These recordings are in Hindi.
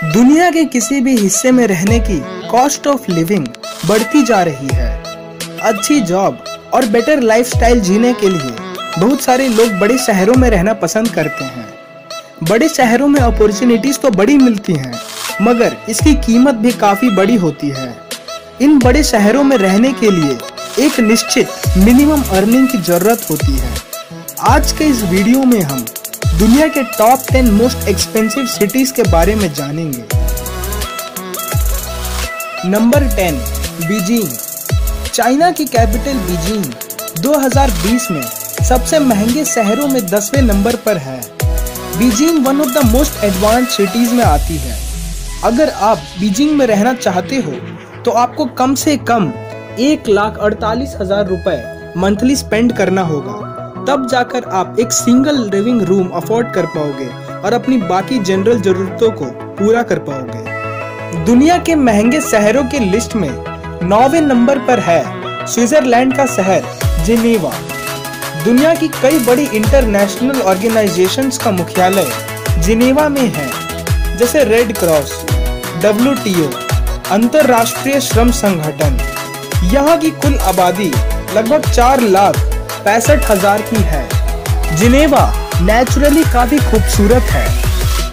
दुनिया के किसी भी हिस्से में रहने की कॉस्ट ऑफ लिविंग बढ़ती जा रही है। अच्छी जॉब और बेटर लाइफस्टाइल जीने के लिए बहुत सारे लोग बड़े शहरों में रहना पसंद करते हैं। बड़े शहरों में अपॉर्चुनिटीज तो बड़ी मिलती हैं, मगर इसकी कीमत भी काफी बड़ी होती है। इन बड़े शहरों में रहने के लिए एक निश्चित मिनिमम अर्निंग की जरूरत होती है। आज के इस वीडियो में हम दुनिया के टॉप 10 मोस्ट एक्सपेंसिव सिटीज के बारे में जानेंगे। Number 10, Beijing. चाइना की कैपिटल बीजिंग 2020 में सबसे महंगे शहरों में 10वें नंबर पर है। Beijing one of the most advanced cities में आती है। अगर आप बीजिंग में रहना चाहते हो तो आपको कम से कम 1,48,000 रुपए मंथली स्पेंड करना होगा। तब जाकर आप एक सिंगल लिविंग रूम अफोर्ड कर पाओगे और अपनी बाकी जनरल जरूरतों को पूरा कर पाओगे। दुनिया के महंगे शहरों के लिस्ट में 9वें नंबर पर है स्विट्जरलैंड का शहर जिनेवा। दुनिया की कई बड़ी इंटरनेशनल ऑर्गेनाइजेशंस का मुख्यालय जिनेवा में है, जैसे रेड क्रॉस, WTO, अंतरराष्ट्रीय श्रम संगठन। यहाँ की कुल आबादी लगभग 4,65,000 की है। जिनेवा नेचुरली काफी खूबसूरत है।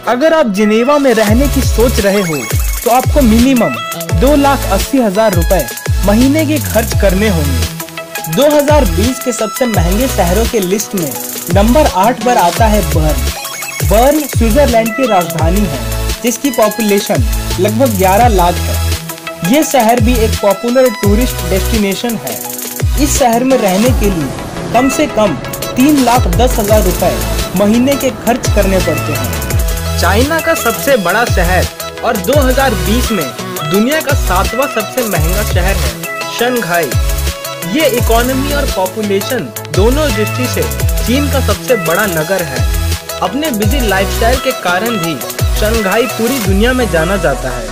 अगर आप जिनेवा में रहने की सोच रहे हो तो आपको मिनिमम 2,80,000 रुपए महीने के खर्च करने होंगे। 2020 के सबसे महंगे शहरों के लिस्ट में नंबर 8 पर आता है बर्न। बर्न स्विट्जरलैंड की राजधानी है, जिसकी पॉपुलेशन लगभग 11 लाख है। ये शहर भी एक पॉपुलर टूरिस्ट डेस्टिनेशन है। इस शहर में रहने के लिए कम से कम 3,10,000 रुपए महीने के खर्च करने पड़ते हैं। चाइना का सबसे बड़ा शहर और 2020 में दुनिया का 7वां सबसे महंगा शहर है शंघाई। ये इकोनॉमी और पॉपुलेशन दोनों दृष्टि से चीन का सबसे बड़ा नगर है। अपने बिजी लाइफस्टाइल के कारण भी शंघाई पूरी दुनिया में जाना जाता है।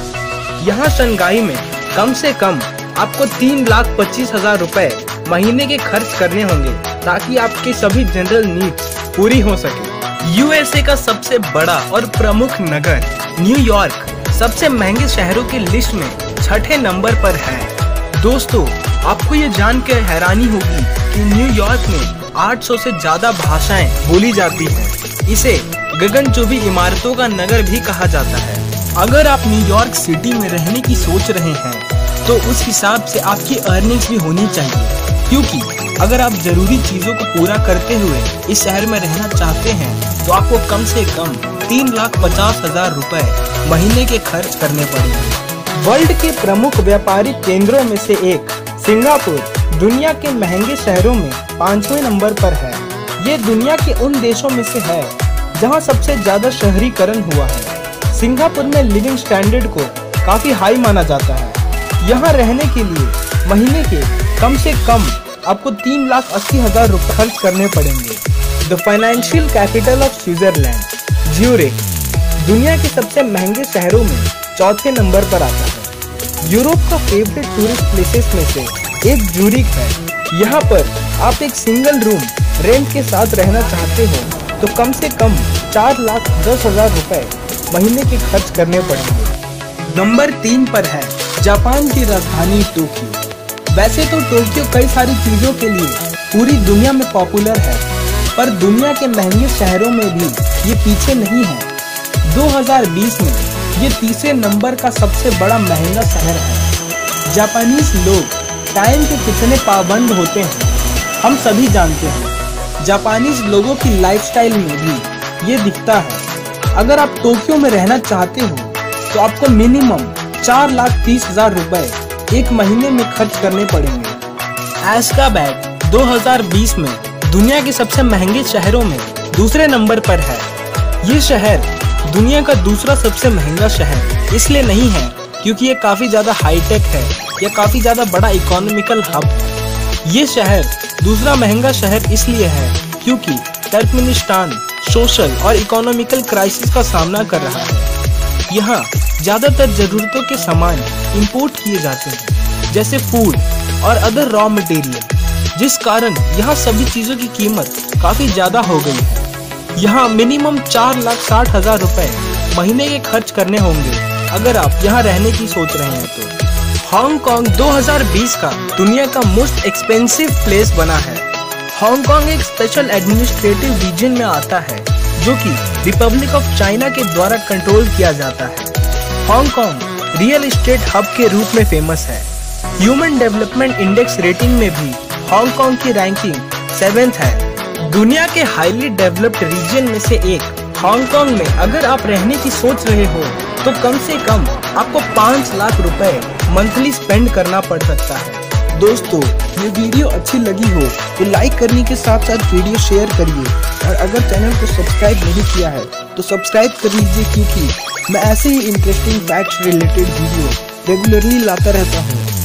यहाँ शंघाई में कम से कम आपको 3,25,000 रुपए महीने के खर्च करने होंगे ताकि आपकी सभी जनरल नीड्स पूरी हो सके। यूएसए का सबसे बड़ा और प्रमुख नगर न्यूयॉर्क सबसे महंगे शहरों की लिस्ट में 6ठे नंबर पर है। दोस्तों, आपको ये जानकर हैरानी होगी कि न्यूयॉर्क में 800 से ज्यादा भाषाएं बोली जाती हैं। इसे गगनचुंबी इमारतों का नगर भी कहा जाता है। अगर आप न्यूयॉर्क सिटी में रहने की सोच रहे हैं तो उस हिसाब से आपकी अर्निंग्स भी होनी चाहिए, क्योंकि अगर आप जरूरी चीजों को पूरा करते हुए इस शहर में रहना चाहते हैं तो आपको कम से कम 3,50,000 रुपए महीने के खर्च करने पड़ेंगे। वर्ल्ड के प्रमुख व्यापारिक केंद्रों में से एक सिंगापुर दुनिया के महंगे शहरों में 5वें नंबर पर है। ये दुनिया के उन देशों में से है जहां सबसे ज्यादा शहरीकरण हुआ है। सिंगापुर में लिविंग स्टैंडर्ड को काफी हाई माना जाता है। यहाँ रहने के लिए महीने के कम से कम आपको 3,80,000 रुपए खर्च करने पड़ेंगे। The financial capital of Switzerland Zurich दुनिया के सबसे महंगे शहरों में 4थे नंबर पर आता है। यूरोप का फेवरेट टूरिस्ट प्लेसेस में से एक ज्यूरिख है। यहाँ पर आप एक सिंगल रूम रेंट के साथ रहना चाहते हो तो कम से कम 4,10,000 रुपए महीने के खर्च करने पड़ेंगे। नंबर 3 पर है जापान की राजधानी टोक्यो। वैसे तो टोक्यो कई सारी चीजों के लिए पूरी दुनिया में पॉपुलर है, पर दुनिया के महंगे शहरों में भी ये पीछे नहीं है। 2020 में ये 3रे नंबर का सबसे बड़ा महंगा शहर है। जापानीज लोग टाइम के कितने पाबंद होते हैं हम सभी जानते हैं। जापानीज लोगों की लाइफस्टाइल में भी ये दिखता है। अगर आप टोक्यो में रहना चाहते हो तो आपको मिनिमम 4,30,000 रुपए एक महीने में खर्च करने पड़ेंगे। एशगाबैड 2020 में दुनिया के सबसे महंगे शहरों में 2रे नंबर पर है। ये शहर दुनिया का 2रा सबसे महंगा शहर इसलिए नहीं है क्योंकि ये काफी ज्यादा हाईटेक है या काफी ज्यादा बड़ा इकोनॉमिकल हब है। ये शहर 2रा महंगा शहर इसलिए है क्योंकि टर्कमेनिस्तान सोशल और इकोनॉमिकल क्राइसिस का सामना कर रहा है। यहाँ ज्यादातर जरूरतों के सामान इंपोर्ट किए जाते हैं, जैसे फूड और अदर रॉ मटेरियल, जिस कारण यहाँ सभी चीजों की कीमत काफी ज्यादा हो गई है। यहाँ मिनिमम 4,60,000 रुपए महीने के खर्च करने होंगे अगर आप यहाँ रहने की सोच रहे हैं तो। हांगकांग 2020 का दुनिया का मोस्ट एक्सपेंसिव प्लेस बना है। हांगकांग एक स्पेशल एडमिनिस्ट्रेटिव रीजन में आता है जो कि रिपब्लिक ऑफ चाइना के द्वारा कंट्रोल किया जाता है। हांगकांग रियल एस्टेट हब के रूप में फेमस है। ह्यूमन डेवलपमेंट इंडेक्स रेटिंग में भी हांगकांग की रैंकिंग 7th है। दुनिया के हाईली डेवलप्ड रीजन में से एक हांगकांग में अगर आप रहने की सोच रहे हो तो कम से कम आपको 5 लाख रुपए मंथली स्पेंड करना पड़ सकता है। दोस्तों, ये वीडियो अच्छी लगी हो तो लाइक करने के साथ साथ वीडियो शेयर करिए, और अगर चैनल को सब्सक्राइब नहीं किया है तो सब्सक्राइब कर लीजिए, क्योंकि मैं ऐसे ही interesting facts related video regularly लाता रहता हूँ।